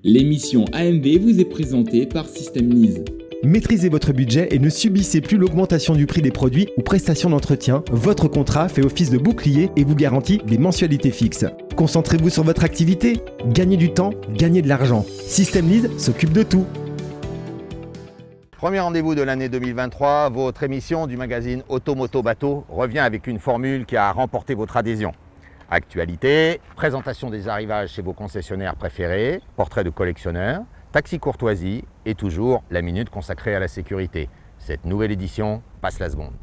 L'émission AMV vous est présentée par Systemniz. Maîtrisez votre budget et ne subissez plus l'augmentation du prix des produits ou prestations d'entretien. Votre contrat fait office de bouclier et vous garantit des mensualités fixes. Concentrez-vous sur votre activité, gagnez du temps, gagnez de l'argent. Systemniz s'occupe de tout. Premier rendez-vous de l'année 2023, votre émission du magazine Auto Moto Bateau revient avec une formule qui a remporté votre adhésion. Actualité, présentation des arrivages chez vos concessionnaires préférés, portrait de collectionneurs, taxi courtoisie et toujours la minute consacrée à la sécurité. Cette nouvelle édition passe la seconde.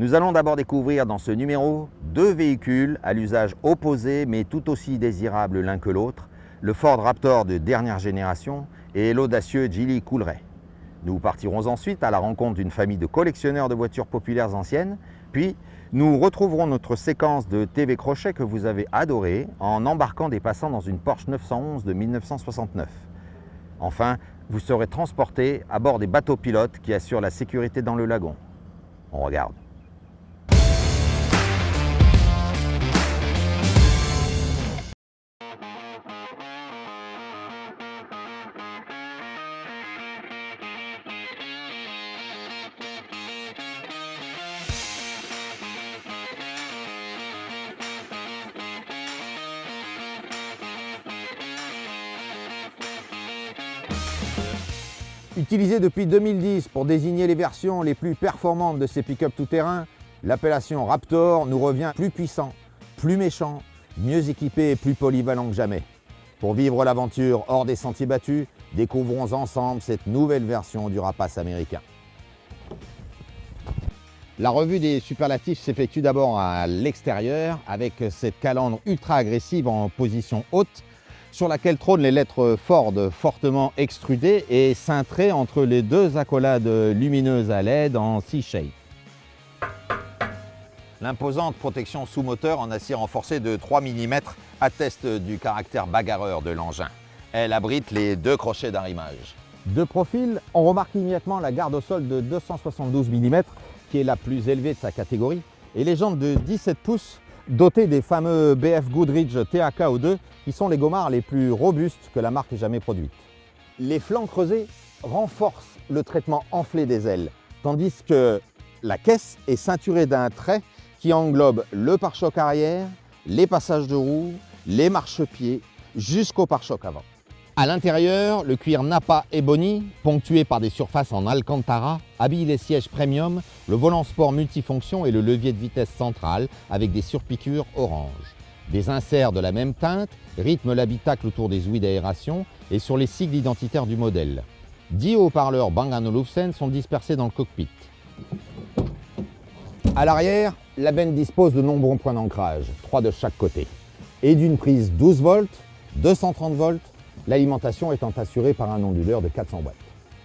Nous allons d'abord découvrir dans ce numéro deux véhicules à l'usage opposé mais tout aussi désirables l'un que l'autre, le Ford Raptor de dernière génération et l'audacieux Geely Coolray. Nous partirons ensuite à la rencontre d'une famille de collectionneurs de voitures populaires anciennes, puis nous retrouverons notre séquence de TV Crochet que vous avez adorée en embarquant des passants dans une Porsche 911 de 1969. Enfin, vous serez transporté à bord des bateaux pilotes qui assurent la sécurité dans le lagon. On regarde. Utilisé depuis 2010 pour désigner les versions les plus performantes de ces pick-up tout-terrain, l'appellation Raptor nous revient plus puissant, plus méchant, mieux équipé et plus polyvalent que jamais. Pour vivre l'aventure hors des sentiers battus, découvrons ensemble cette nouvelle version du rapace américain. La revue des superlatifs s'effectue d'abord à l'extérieur avec cette calandre ultra agressive en position haute, sur laquelle trônent les lettres Ford fortement extrudées et cintrées entre les deux accolades lumineuses à LED en C-shape. L'imposante protection sous-moteur en acier renforcé de 3 mm atteste du caractère bagarreur de l'engin. Elle abrite les deux crochets d'arrimage. De profil, on remarque immédiatement la garde au sol de 272 mm, qui est la plus élevée de sa catégorie, et les jantes de 17 pouces dotées des fameux BF Goodrich TAKO2 qui sont les gommards les plus robustes que la marque ait jamais produites. Les flancs creusés renforcent le traitement enflé des ailes, tandis que la caisse est ceinturée d'un trait qui englobe le pare-choc arrière, les passages de roues, les marchepieds jusqu'au pare-choc avant. À l'intérieur, le cuir Nappa Ebony, ponctué par des surfaces en Alcantara, habille les sièges premium, le volant sport multifonction et le levier de vitesse central avec des surpiqûres orange. Des inserts de la même teinte rythment l'habitacle autour des ouïes d'aération et sur les sigles identitaires du modèle. 10 haut-parleurs Bang & Olufsen sont dispersés dans le cockpit. À l'arrière, la benne dispose de nombreux points d'ancrage, 3 de chaque côté, et d'une prise 12 volts, 230 volts, l'alimentation étant assurée par un onduleur de 400 watts.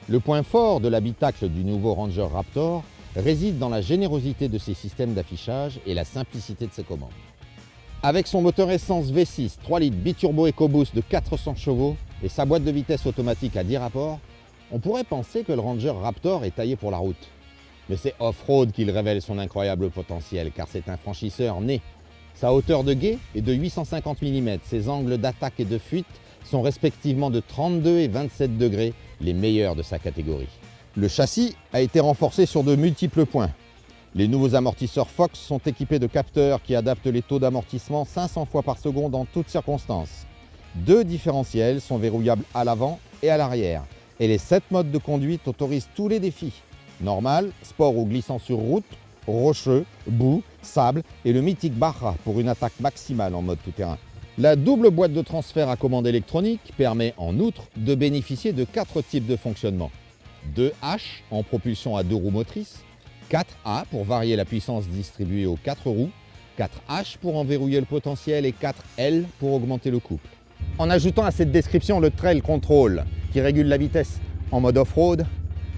Le point fort de l'habitacle du nouveau Ranger Raptor réside dans la générosité de ses systèmes d'affichage et la simplicité de ses commandes. Avec son moteur essence V6 3 litres biturbo EcoBoost de 400 chevaux et sa boîte de vitesse automatique à 10 rapports, on pourrait penser que le Ranger Raptor est taillé pour la route. Mais c'est off-road qu'il révèle son incroyable potentiel, car c'est un franchisseur né. Sa hauteur de guet est de 850 mm, ses angles d'attaque et de fuite sont respectivement de 32 et 27 degrés, les meilleurs de sa catégorie. Le châssis a été renforcé sur de multiples points. Les nouveaux amortisseurs Fox sont équipés de capteurs qui adaptent les taux d'amortissement 500 fois par seconde en toutes circonstances. 2 différentiels sont verrouillables à l'avant et à l'arrière, et les 7 modes de conduite autorisent tous les défis. Normal, sport ou glissant sur route, rocheux, boue, sable et le mythique Barra pour une attaque maximale en mode tout-terrain. La double boîte de transfert à commande électronique permet en outre de bénéficier de 4 types de fonctionnement. 2H en propulsion à 2 roues motrices, 4A pour varier la puissance distribuée aux 4 roues, 4H pour en verrouiller le potentiel et 4L pour augmenter le couple. En ajoutant à cette description le Trail Control qui régule la vitesse en mode off-road,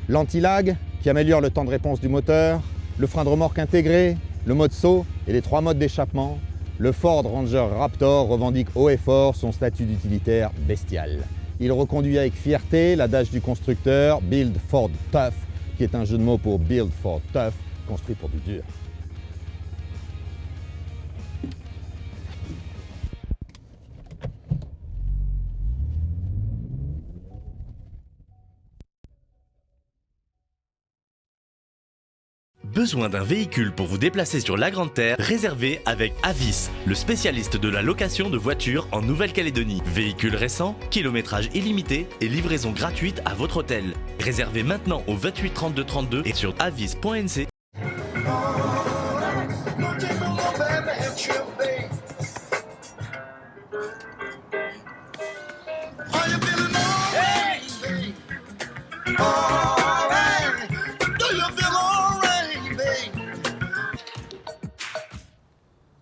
l'anti-lag qui améliore le temps de réponse du moteur, le frein de remorque intégré, le mode saut et les 3 modes d'échappement, le Ford Ranger Raptor revendique haut et fort son statut d'utilitaire bestial. Il reconduit avec fierté l'adage du constructeur Build Ford Tough, qui est un jeu de mots pour Build Ford Tough, construit pour du dur. Besoin d'un véhicule pour vous déplacer sur la Grande Terre? Réservez avec Avis, le spécialiste de la location de voitures en Nouvelle-Calédonie. Véhicules récents, kilométrage illimité et livraison gratuite à votre hôtel. Réservez maintenant au 28 32 32 et sur avis.nc.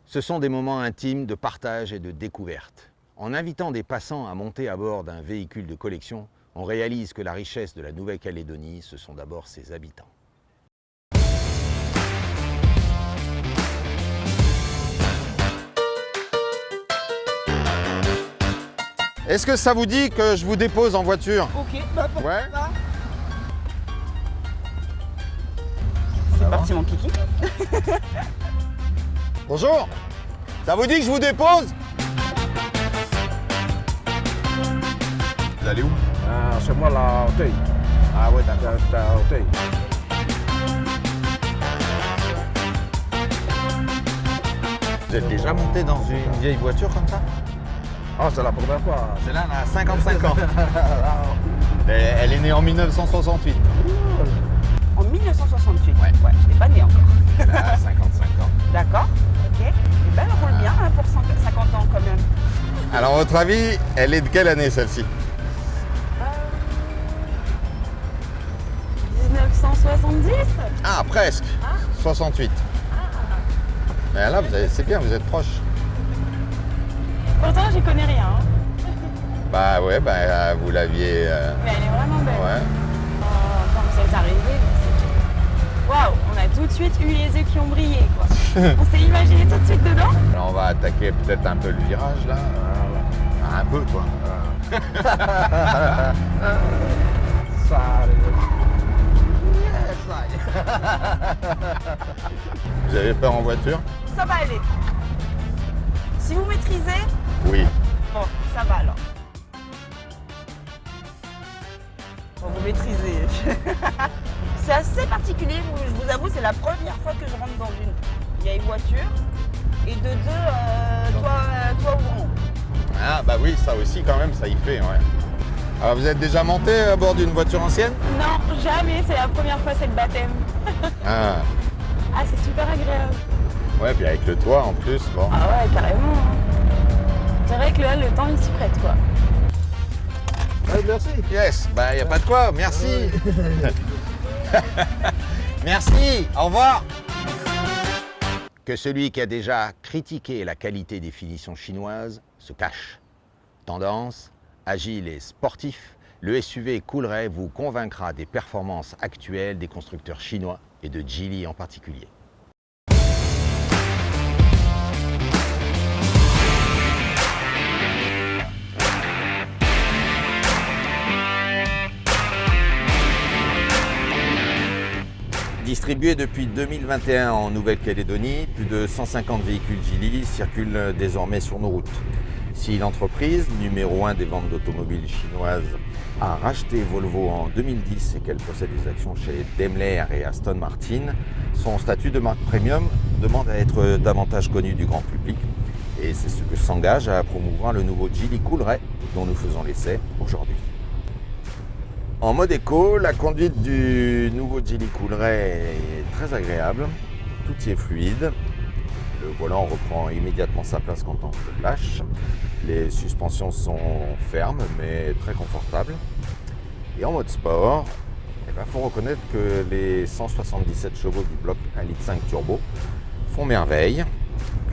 Ce sont des moments intimes de partage et de découverte. En invitant des passants à monter à bord d'un véhicule de collection, on réalise que la richesse de la Nouvelle-Calédonie, ce sont d'abord ses habitants. Est-ce que ça vous dit que je vous dépose en voiture? Ok, bah pourquoi Ouais. pas. C'est parti mon kiki. Bonjour. Ça vous dit que je vous dépose? Vous allez où? Chez moi, là, Auteuil. Ah ouais, d'accord. C'est à Auteuil. Vous êtes déjà monté dans une vieille voiture comme ça? Ah, c'est la première fois. Celle-là, elle a 55 ans. Elle est née en 1968. En 1968. Ouais. Je n'étais pas née encore. Elle a 55 ans. D'accord, ok. Et ben elle roule bien hein, pour 50 ans quand même. Alors, à votre avis, elle est de quelle année celle-ci? 1970. Ah, presque. 68. Et là, c'est bien, vous êtes proche. Pourtant j'y connais rien. Hein. Bah ouais, vous l'aviez... Mais elle est vraiment belle. Ouais. Quand vous êtes arrivé, waouh, on a tout de suite eu les yeux qui ont brillé quoi. On s'est imaginé tout de suite dedans. Alors, on va attaquer peut-être un peu le virage là. Un peu quoi. Ça arrive. Vous avez peur en voiture? Ça va aller. Si vous maîtrisez, Oui. bon, ça va alors. Bon, vous maîtrisez. C'est assez particulier, je vous avoue, c'est la première fois que je rentre dans une vieille voiture. Et de deux, toi ouvrant. Ah bah oui, ça aussi quand même, ça y fait, ouais. Alors vous êtes déjà monté à bord d'une voiture ancienne? Non, jamais, c'est la première fois, c'est le baptême. Ah. Ah, c'est super agréable. Ouais, puis avec le toit en plus, bon. Ah ouais, carrément. C'est vrai que là, le temps, il s'y prête, quoi. Merci. Yes, bah y a pas de quoi, merci. Merci, au revoir. Que celui qui a déjà critiqué la qualité des finitions chinoises se cache. Tendance, agile et sportif, le SUV Coolray vous convaincra des performances actuelles des constructeurs chinois et de Geely en particulier. Distribué depuis 2021 en Nouvelle-Calédonie, plus de 150 véhicules Geely circulent désormais sur nos routes. Si l'entreprise, numéro 1 des ventes d'automobiles chinoises, a racheté Volvo en 2010 et qu'elle possède des actions chez Daimler et Aston Martin, son statut de marque premium demande à être davantage connu du grand public. Et c'est ce que s'engage à promouvoir le nouveau Geely Coolray dont nous faisons l'essai aujourd'hui. En mode éco, la conduite du nouveau Geely Coolray est très agréable, tout y est fluide. Le volant reprend immédiatement sa place quand on le lâche. Les suspensions sont fermes mais très confortables. Et en mode sport, il faut reconnaître que les 177 chevaux du bloc 1,5 litre turbo font merveille,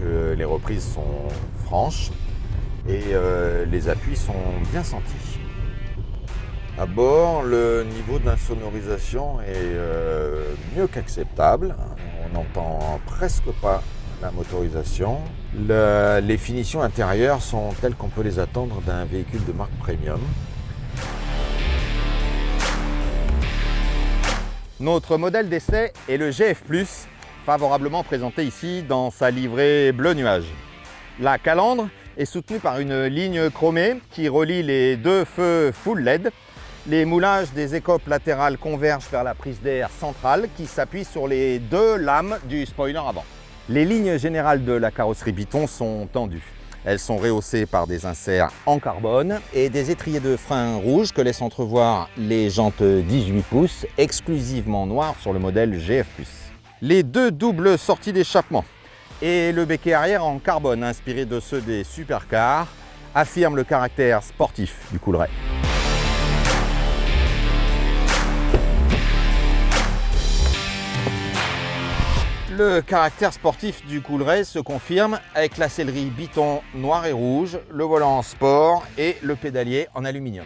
que les reprises sont franches et les appuis sont bien sentis. À bord, le niveau d'insonorisation est mieux qu'acceptable. On n'entend presque pas la motorisation. Les finitions intérieures sont telles qu'on peut les attendre d'un véhicule de marque premium. Notre modèle d'essai est le GF+, favorablement présenté ici dans sa livrée bleu nuage. La calandre est soutenue par une ligne chromée qui relie les deux feux full LED. Les moulages des écopes latérales convergent vers la prise d'air centrale qui s'appuie sur les deux lames du spoiler avant. Les lignes générales de la carrosserie Byton sont tendues. Elles sont rehaussées par des inserts en carbone et des étriers de frein rouges que laissent entrevoir les jantes 18 pouces exclusivement noires sur le modèle GF+. Les deux doubles sorties d'échappement et le béquet arrière en carbone inspiré de ceux des supercars affirment le caractère sportif du Coolray. Le caractère sportif du Coolray se confirme avec la sellerie Byton noir et rouge, le volant sport et le pédalier en aluminium.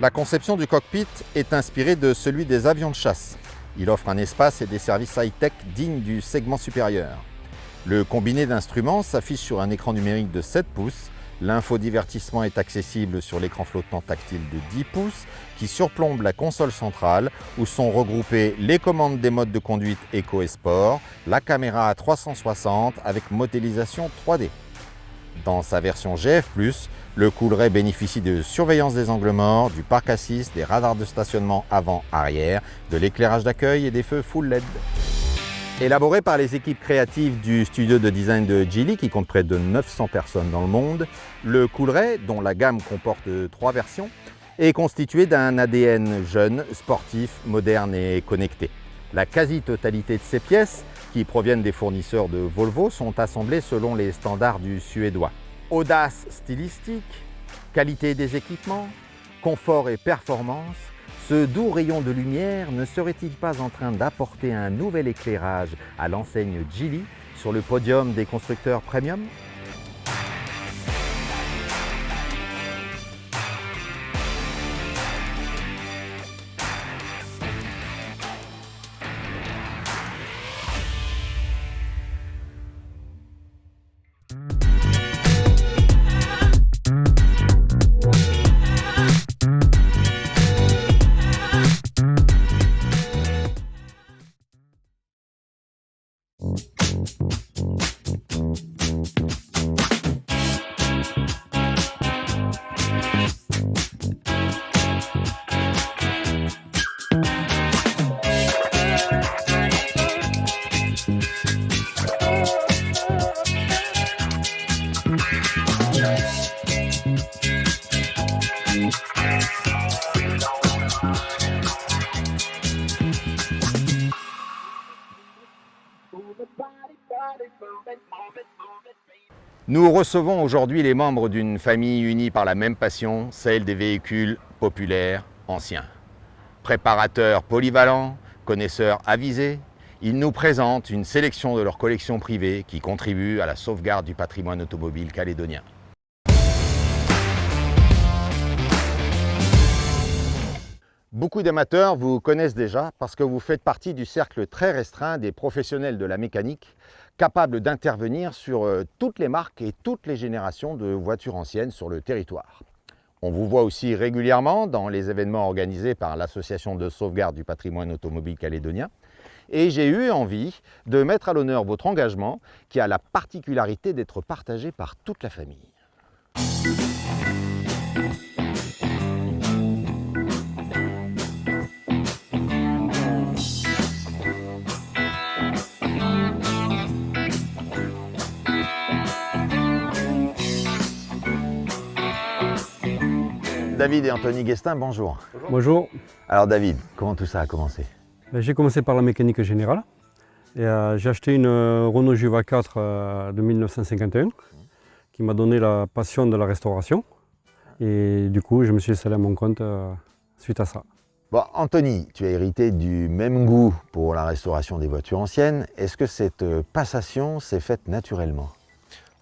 La conception du cockpit est inspirée de celui des avions de chasse. Il offre un espace et des services high-tech dignes du segment supérieur. Le combiné d'instruments s'affiche sur un écran numérique de 7 pouces. L'infodivertissement est accessible sur l'écran flottant tactile de 10 pouces qui surplombe la console centrale où sont regroupées les commandes des modes de conduite Eco et Sport, la caméra à 360 avec modélisation 3D. Dans sa version GF+, le Coolray bénéficie de surveillance des angles morts, du parc assist, des radars de stationnement avant-arrière, de l'éclairage d'accueil et des feux full LED. Élaboré par les équipes créatives du studio de design de Geely, qui compte près de 900 personnes dans le monde, le Coolray, dont la gamme comporte 3 versions, est constitué d'un ADN jeune, sportif, moderne et connecté. La quasi-totalité de ces pièces, qui proviennent des fournisseurs de Volvo, sont assemblées selon les standards du suédois. Audace stylistique, qualité des équipements, confort et performance, ce doux rayon de lumière ne serait-il pas en train d'apporter un nouvel éclairage à l'enseigne Geely sur le podium des constructeurs premium ? Nous recevons aujourd'hui les membres d'une famille unie par la même passion, celle des véhicules populaires anciens. Préparateurs polyvalents, connaisseurs avisés, ils nous présentent une sélection de leurs collections privées qui contribuent à la sauvegarde du patrimoine automobile calédonien. Beaucoup d'amateurs vous connaissent déjà parce que vous faites partie du cercle très restreint des professionnels de la mécanique capables d'intervenir sur toutes les marques et toutes les générations de voitures anciennes sur le territoire. On vous voit aussi régulièrement dans les événements organisés par l'Association de sauvegarde du patrimoine automobile calédonien et j'ai eu envie de mettre à l'honneur votre engagement qui a la particularité d'être partagé par toute la famille. David et Anthony Guestin, bonjour. Bonjour. Alors David, comment tout ça a commencé? J'ai commencé par la mécanique générale et j'ai acheté une Renault Juva 4 de 1951 qui m'a donné la passion de la restauration et du coup je me suis installé à mon compte suite à ça. Bon, Anthony, tu as hérité du même goût pour la restauration des voitures anciennes. Est-ce que cette passation s'est faite naturellement?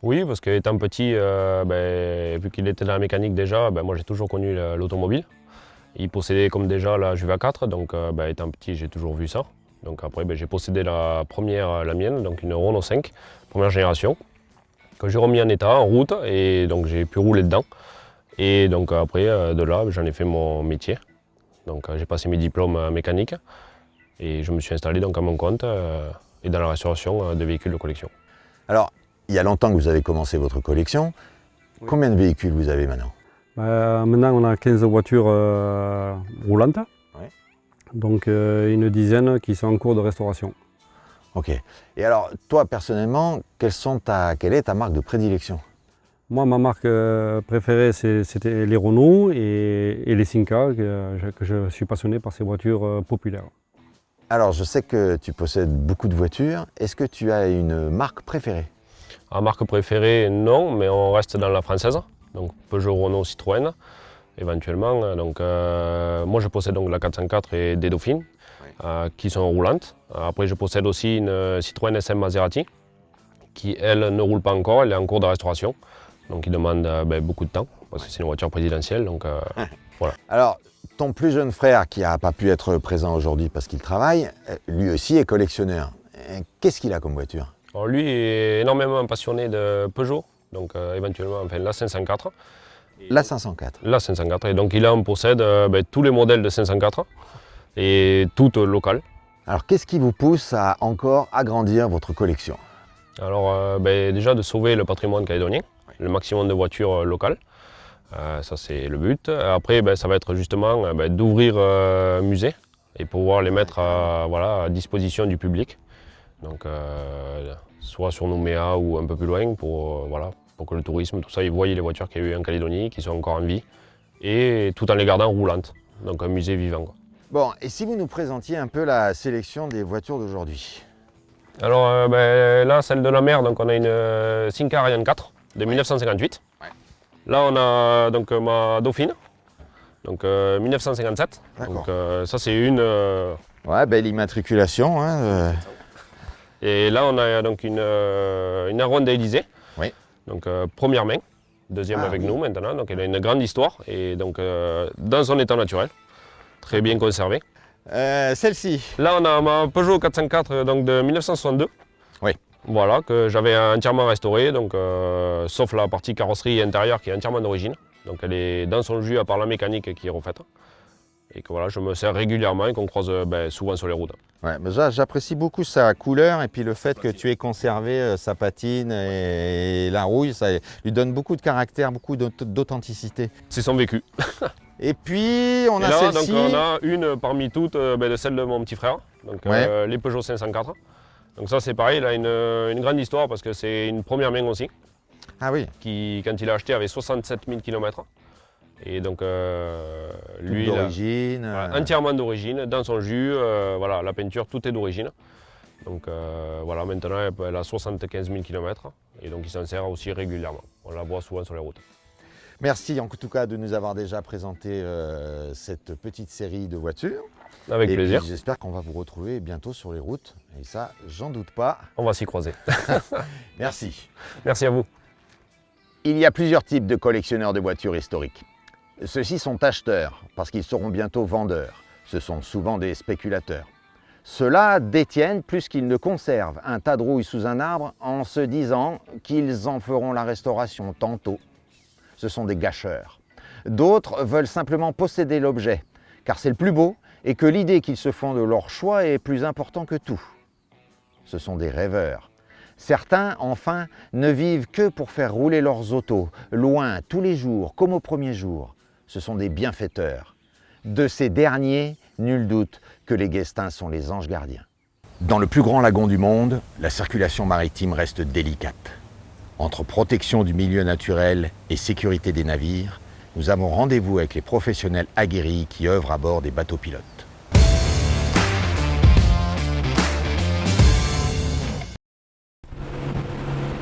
Oui, parce qu'étant petit, vu qu'il était dans la mécanique déjà, moi j'ai toujours connu l'automobile. Il possédait comme déjà la Juve A4, donc étant petit j'ai toujours vu ça. Donc après j'ai possédé la mienne, donc une Renault 5, première génération, que j'ai remis en état, en route, et donc j'ai pu rouler dedans. Et donc après de là j'en ai fait mon métier. Donc j'ai passé mes diplômes mécaniques et je me suis installé donc à mon compte et dans la restauration de véhicules de collection. Alors, il y a longtemps que vous avez commencé votre collection. Oui. Combien de véhicules vous avez maintenant? Maintenant, on a 15 voitures roulantes, Ouais. donc une dizaine qui sont en cours de restauration. Ok. Et alors, toi, personnellement, quelle est ta marque de prédilection? Moi, ma marque préférée, c'était les Renault et les Cinca, que je suis passionné par ces voitures populaires. Alors, je sais que tu possèdes beaucoup de voitures. Est-ce que tu as une marque préférée? En marque préférée, non, mais on reste dans la française, donc Peugeot, Renault, Citroën, éventuellement. Donc, moi, je possède donc la 404 et des Dauphines, qui sont roulantes. Après, je possède aussi une Citroën SM Maserati, qui, elle, ne roule pas encore, elle est en cours de restauration. Donc, il demande beaucoup de temps, parce que c'est une voiture présidentielle. Donc, voilà. Alors, ton plus jeune frère, qui n'a pas pu être présent aujourd'hui parce qu'il travaille, lui aussi est collectionneur. Qu'est-ce qu'il a comme voiture? Alors, lui est énormément passionné de Peugeot, donc éventuellement la 504. La 504. La 504, et donc il en possède tous les modèles de 504 et toutes locales. Alors, qu'est-ce qui vous pousse à encore agrandir votre collection? Alors déjà de sauver le patrimoine calédonien, le maximum de voitures locales, ça c'est le but. Après ça va être justement d'ouvrir musée et pouvoir les mettre à disposition du public. Donc soit sur Nouméa ou un peu plus loin pour que le tourisme, tout ça, ils voient les voitures qu'il y a eu en Calédonie, qui sont encore en vie, et tout en les gardant roulantes, donc un musée vivant, quoi. Bon, et si vous nous présentiez un peu la sélection des voitures d'aujourd'hui? Alors là, celle de la mer, donc on a une Cinca Ariane 4 de 1958. Ouais. Là, on a donc ma Dauphine, donc 1957. D'accord. Donc ça, c'est une. Ouais, belle immatriculation. Et là, on a donc une Aronde d'Élysée. Oui. Donc première main, deuxième avec nous maintenant. Donc elle a une grande histoire et donc dans son état naturel, très bien conservée. Celle-ci? Là, on a ma Peugeot 404 donc de 1962. Oui. Voilà, que j'avais entièrement restaurée, donc sauf la partie carrosserie intérieure qui est entièrement d'origine. Donc elle est dans son jus à part la mécanique qui est refaite. Et que voilà, je me sers régulièrement et qu'on croise souvent sur les routes. Ouais, mais j'apprécie beaucoup sa couleur et puis le fait que tu aies conservé sa patine et la rouille, ça lui donne beaucoup de caractère, beaucoup d'authenticité. C'est son vécu. Et puis on et a là, celle-ci. donc, on a une parmi toutes de celle de mon petit frère, donc les Peugeot 504. Donc ça c'est pareil, il a une grande histoire parce que c'est une première main aussi. Ah oui. Qui, quand il a acheté, avait 67 000 km. Et donc lui, d'origine. Entièrement d'origine, dans son jus, voilà, la peinture, tout est d'origine. Donc voilà, maintenant elle a 75 000 km et donc il s'en sert aussi régulièrement. On la voit souvent sur les routes. Merci en tout cas de nous avoir déjà présenté cette petite série de voitures. Avec plaisir. J'espère qu'on va vous retrouver bientôt sur les routes. Et ça, j'en doute pas. On va s'y croiser. Merci. Merci à vous. Il y a plusieurs types de collectionneurs de voitures historiques. Ceux-ci sont acheteurs parce qu'ils seront bientôt vendeurs. Ce sont souvent des spéculateurs. Ceux-là détiennent plus qu'ils ne conservent un tas de rouille sous un arbre en se disant qu'ils en feront la restauration tantôt. Ce sont des gâcheurs. D'autres veulent simplement posséder l'objet, car c'est le plus beau et que l'idée qu'ils se font de leur choix est plus important que tout. Ce sont des rêveurs. Certains, enfin, ne vivent que pour faire rouler leurs autos, loin, tous les jours, comme au premier jour. Ce sont des bienfaiteurs. De ces derniers, nul doute que les Guestins sont les anges gardiens. Dans le plus grand lagon du monde, la circulation maritime reste délicate. Entre protection du milieu naturel et sécurité des navires, nous avons rendez-vous avec les professionnels aguerris qui œuvrent à bord des bateaux pilotes.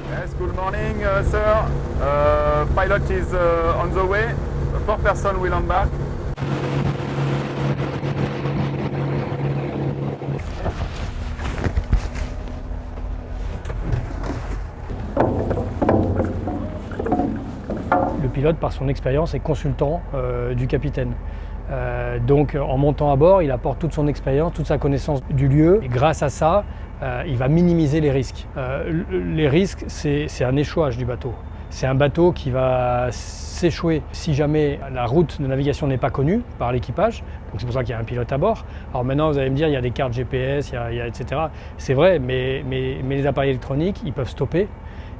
Yes, good morning, sir. Pilot is on the way. 4 persons will embark. Le pilote, par son expérience, est consultant du capitaine. Donc en montant à bord, il apporte toute son expérience, toute sa connaissance du lieu. Et grâce à ça, il va minimiser les risques. Les risques, c'est un échouage du bateau. C'est un bateau qui va s'échouer si jamais la route de navigation n'est pas connue par l'équipage. Donc c'est pour ça qu'il y a un pilote à bord. Alors maintenant, vous allez me dire, il y a des cartes GPS, etc. C'est vrai, mais les appareils électroniques, ils peuvent stopper.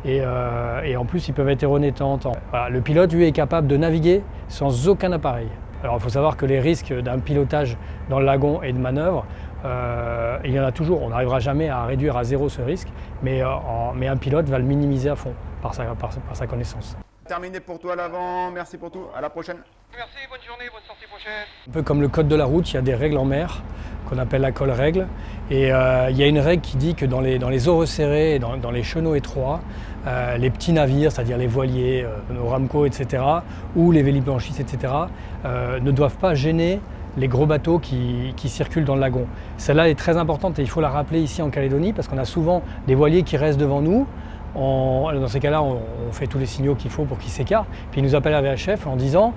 Et en plus, ils peuvent être erronés de temps en temps. Voilà, le pilote, lui, est capable de naviguer sans aucun appareil. Alors il faut savoir que les risques d'un pilotage dans le lagon et de manœuvre, il y en a toujours. On n'arrivera jamais à réduire à zéro ce risque, mais un pilote va le minimiser à fond par sa connaissance. Terminé pour toi à l'avant, merci pour tout, à la prochaine. Merci, bonne journée, bonne sortie prochaine. Un peu comme le code de la route, il y a des règles en mer qu'on appelle la colle règle. Et il y a une règle qui dit que dans les eaux resserrées et dans les chenaux étroits, les petits navires, c'est-à-dire les voiliers, nos Ramco, etc., ou les véliplanchistes, etc., ne doivent pas gêner les gros bateaux qui circulent dans le lagon. Celle-là est très importante et il faut la rappeler ici en Calédonie parce qu'on a souvent des voiliers qui restent devant nous. Dans ces cas-là, on fait tous les signaux qu'il faut pour qu'ils s'écartent. Puis ils nous appellent à VHF en disant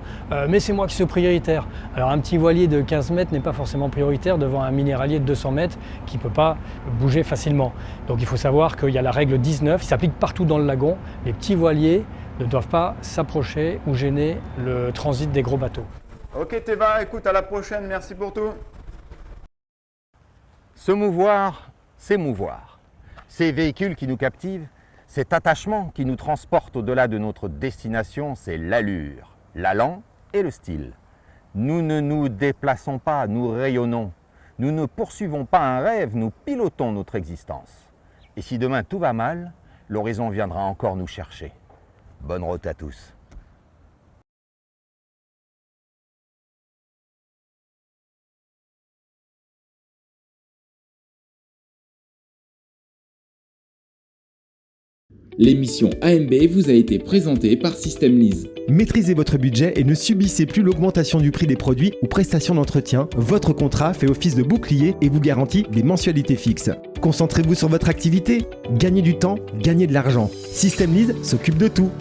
mais c'est moi qui suis prioritaire. Alors un petit voilier de 15 mètres n'est pas forcément prioritaire devant un minéralier de 200 mètres qui ne peut pas bouger facilement. Donc il faut savoir qu'il y a la règle 19, qui s'applique partout dans le lagon. Les petits voiliers ne doivent pas s'approcher ou gêner le transit des gros bateaux. Ok Théva, écoute, à la prochaine, merci pour tout. Se mouvoir, c'est mouvoir. Ces véhicules qui nous captivent, cet attachement qui nous transporte au-delà de notre destination, c'est l'allure, l'allant et le style. Nous ne nous déplaçons pas, nous rayonnons. Nous ne poursuivons pas un rêve, nous pilotons notre existence. Et si demain tout va mal, l'horizon viendra encore nous chercher. Bonne route à tous. L'émission AMB vous a été présentée par SystemLease. Maîtrisez votre budget et ne subissez plus l'augmentation du prix des produits ou prestations d'entretien. Votre contrat fait office de bouclier et vous garantit des mensualités fixes. Concentrez-vous sur votre activité, gagnez du temps, gagnez de l'argent. SystemLease s'occupe de tout.